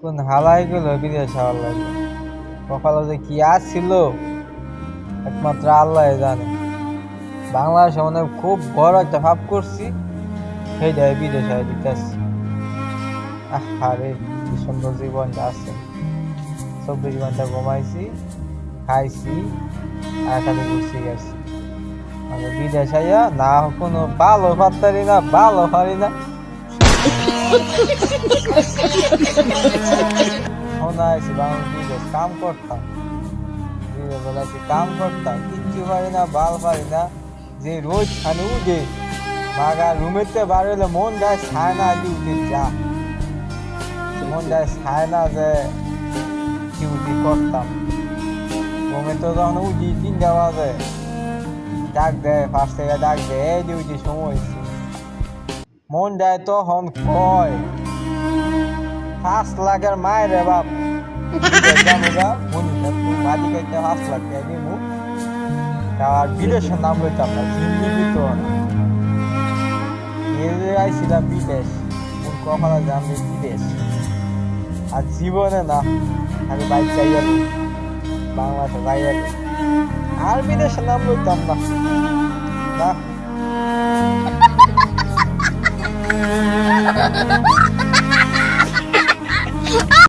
কোন হালাই গেল বিদেশ হওয়ার লাগে, কপালে যে কি আসছিল একমাত্র আল্লাহ জানে। বাংলাদেশে মানে খুব বড় একটা ভাব করছি, সেইটাই বিদেশ হয়ে দিতেছি। আরে কি সুন্দর জীবনটা আছে, 24 ঘন্টা ঘুমাইছি, খাইছি, আর খালি ঘুরছি গেছি। মানে বিদেশ আইয়া না কোনো ভালো পারতারি না, ভালো পারি না। শোনাইছি বাংলা বিদেশ কাম করতাম, দিনের বেলাতে কাম করতাম, কিচ্ছু পারি না, ভাল পারি না। যে রোজ খানে উঠে মাগা রুমেতে বার হলে মন যায় ছায় না, ডিউটি যা মন যায় ছায় না যে ডিউটি করতাম। রুমে তো যখন উঠি 3টা বাজে, ডাক দেয় ফার্স্ট থেকে, ডাক দেয় এই ডিউটি সময় হয়েছে। মন যায় তখন কয় 5 লাখের মায়ের রে বাপ, মালিক একটা 5 লাখ টাকা নিবো, আর বিদেশের নাম লইতাম না, জিন্দিগি তো না। আইছিলাম বিদেশ, কোন কখনো জানলে বিদেশ, আর জীবনে না, আমি বাইক চাইয়া বাংলাদেশে যাইয়া আর বিদেশের নাম লইতাম না না।